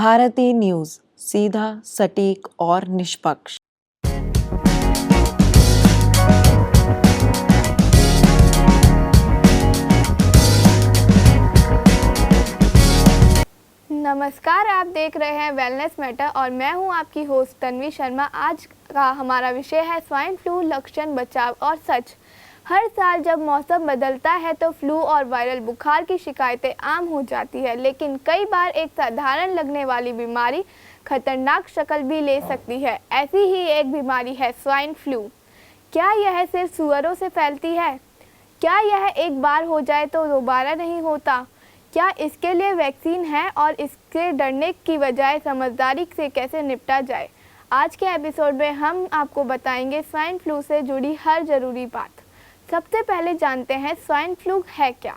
Bharti news, सीधा, सटीक और निष्पक्ष। नमस्कार, आप देख रहे हैं वेलनेस मैटर और मैं हूं आपकी होस्ट तन्वी शर्मा। आज का हमारा विषय है स्वाइन फ्लू, लक्षण, बचाव और सच। हर साल जब मौसम बदलता है तो फ्लू और वायरल बुखार की शिकायतें आम हो जाती है, लेकिन कई बार एक साधारण लगने वाली बीमारी खतरनाक शक्ल भी ले सकती है। ऐसी ही एक बीमारी है स्वाइन फ्लू। क्या यह सिर्फ सुअरों से फैलती है? क्या यह एक बार हो जाए तो दोबारा नहीं होता? क्या इसके लिए वैक्सीन है और इसके डरने की बजाय समझदारी से कैसे निपटा जाए? आज के एपिसोड में हम आपको बताएंगे स्वाइन फ्लू से जुड़ी हर ज़रूरी बात। सबसे पहले जानते हैं स्वाइन फ्लू है क्या।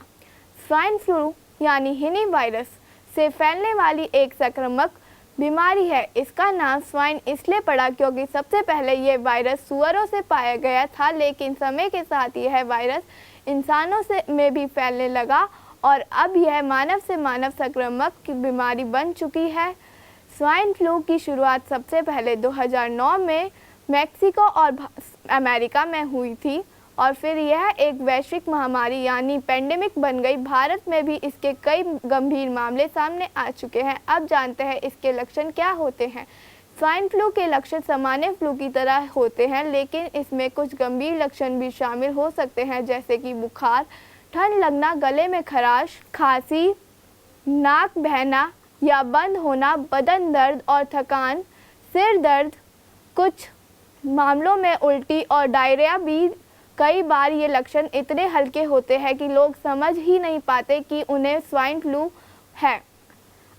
स्वाइन फ्लू यानी हिनी वायरस से फैलने वाली एक संक्रामक बीमारी है। इसका नाम स्वाइन इसलिए पड़ा क्योंकि सबसे पहले ये वायरस सुअरों से पाया गया था, लेकिन समय के साथ यह वायरस इंसानों से में भी फैलने लगा और अब यह मानव से मानव संक्रामक की बीमारी बन चुकी है। स्वाइन फ्लू की शुरुआत सबसे पहले 2009 में मैक्सिको और अमेरिका में हुई थी और फिर यह एक वैश्विक महामारी यानी पेंडेमिक बन गई। भारत में भी इसके कई गंभीर मामले सामने आ चुके हैं। अब जानते हैं इसके लक्षण क्या होते हैं। स्वाइन फ्लू के लक्षण सामान्य फ्लू की तरह होते हैं, लेकिन इसमें कुछ गंभीर लक्षण भी शामिल हो सकते हैं, जैसे कि बुखार, ठंड लगना, गले में खराश, खांसी, नाक बहना या बंद होना, बदन दर्द और थकान, सिर दर्द, कुछ मामलों में उल्टी और डायरिया भी। कई बार ये लक्षण इतने हल्के होते हैं कि लोग समझ ही नहीं पाते कि उन्हें स्वाइन फ्लू है।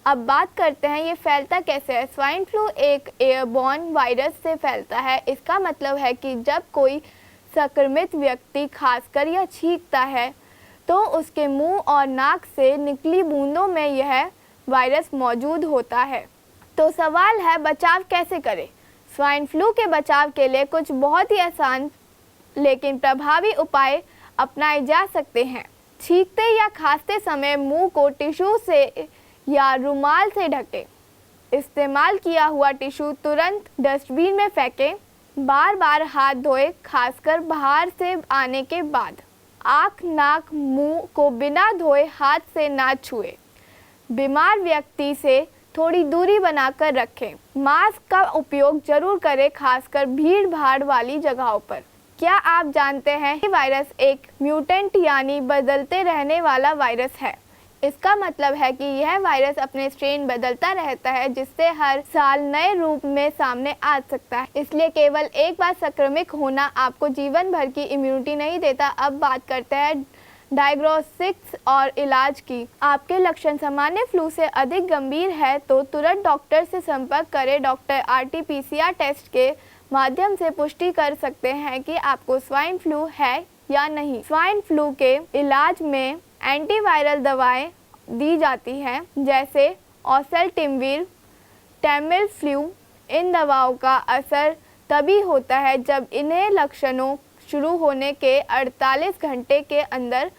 अब बात करते हैं ये फैलता कैसे है। स्वाइन फ्लू एक एयरबॉर्न वायरस से फैलता है। इसका मतलब है कि जब कोई संक्रमित व्यक्ति खांसकर या छींकता है तो उसके मुंह और नाक से निकली बूंदों में यह वायरस मौजूद होता है। तो सवाल है, बचाव कैसे करें? स्वाइन फ्लू के बचाव के लिए कुछ बहुत ही आसान लेकिन प्रभावी उपाय अपनाए जा सकते हैं। छींकते या खांसते समय मुंह को टिश्यू से या रुमाल से ढकें। इस्तेमाल किया हुआ टिश्यू तुरंत डस्टबिन में फेंकें। बार बार हाथ धोएं, खासकर बाहर से आने के बाद। आँख, नाक, मुंह को बिना धोए हाथ से ना छुएं। बीमार व्यक्ति से थोड़ी दूरी बनाकर रखें। मास्क का उपयोग जरूर करें, खासकर भीड़ भाड़ वाली जगहों पर। क्या आप जानते हैं कि वायरस एक म्यूटेंट यानी बदलते रहने वाला वायरस है? इसका मतलब है कि यह वायरस अपने स्ट्रेन बदलता रहता है, जिससे हर साल नए रूप में सामने आ सकता है। इसलिए केवल एक बार संक्रमित होना आपको जीवन भर की इम्यूनिटी नहीं देता। अब बात करते हैं डायग्नोस्टिक्स और इलाज की। आपके लक्षण सामान्य फ्लू से अधिक गंभीर है तो तुरंत डॉक्टर से संपर्क करें। डॉक्टर RT-PCR टेस्ट के माध्यम से पुष्टि कर सकते हैं कि आपको स्वाइन फ्लू है या नहीं। स्वाइन फ्लू के इलाज में एंटीवायरल दवाएं दी जाती हैं, जैसे ओसेल्टिमिविर, टैमिफ्लू। इन दवाओं का असर तभी होता है जब इन्हें लक्षणों शुरू होने के 48 घंटे के अंदर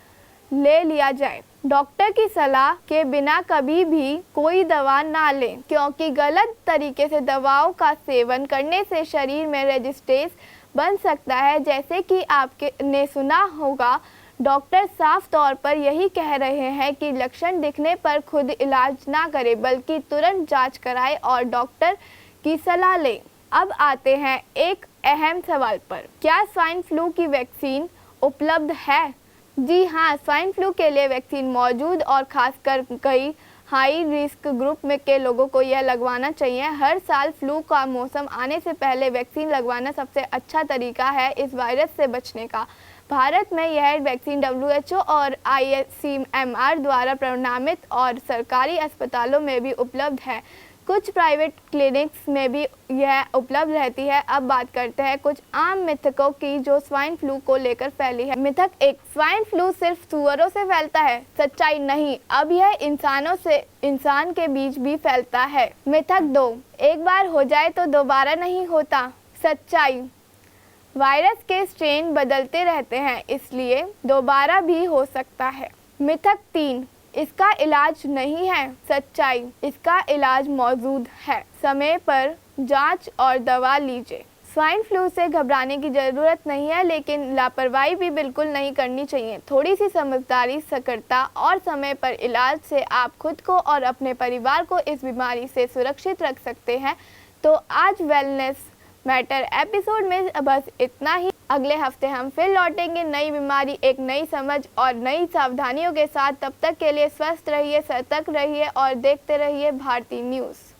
ले लिया जाए। डॉक्टर की सलाह के बिना कभी भी कोई दवा ना लें, क्योंकि गलत तरीके से दवाओं का सेवन करने से शरीर में रेजिस्टेंस बन सकता है। जैसे कि आपने सुना होगा, डॉक्टर साफ तौर पर यही कह रहे हैं कि लक्षण दिखने पर खुद इलाज ना करें, बल्कि तुरंत जांच कराएं और डॉक्टर की सलाह लें। अब आते हैं एक अहम सवाल पर, क्या स्वाइन फ्लू की वैक्सीन उपलब्ध है? जी हाँ, स्वाइन फ्लू के लिए वैक्सीन मौजूद और खासकर कई हाई रिस्क ग्रुप में के लोगों को यह लगवाना चाहिए। हर साल फ्लू का मौसम आने से पहले वैक्सीन लगवाना सबसे अच्छा तरीका है इस वायरस से बचने का। भारत में यह वैक्सीन WHO और ICMR द्वारा प्रमाणित और सरकारी अस्पतालों में भी उपलब्ध है। कुछ प्राइवेट क्लिनिक्स में भी यह उपलब्ध रहती है। अब बात करते हैं कुछ आम मिथकों की जो स्वाइन फ्लू को लेकर फैली है। मिथक 1, स्वाइन फ्लू सिर्फ सुअरों से फैलता है। सच्चाई नहीं, अब यह इंसानों से इंसान के बीच भी फैलता है। मिथक 2, एक बार हो जाए तो दोबारा नहीं होता। सच्चाई, वायरस के स्ट्रेन बदलते रहते हैं, इसलिए दोबारा भी हो सकता है। मिथक 3, इसका इलाज नहीं है सच्चाई, इसका इलाज मौजूद है। समय पर जांच और दवा लीजिए। स्वाइन फ्लू से घबराने की ज़रूरत नहीं है, लेकिन लापरवाही भी बिल्कुल नहीं करनी चाहिए। थोड़ी सी समझदारी, सतर्कता और समय पर इलाज से आप खुद को और अपने परिवार को इस बीमारी से सुरक्षित रख सकते हैं। तो आज वेलनेस मैटर एपिसोड में बस इतना ही। अगले हफ्ते हम फिर लौटेंगे नई बीमारी, एक नई समझ और नई सावधानियों के साथ। तब तक के लिए स्वस्थ रहिए, सतर्क रहिए और देखते रहिए भारती न्यूज़।